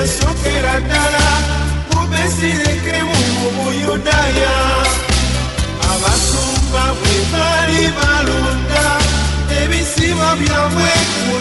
yasokera ddala mubesirekemu mu Buyudaaya abasumba bwe baali balunda ebisibo byabwe ku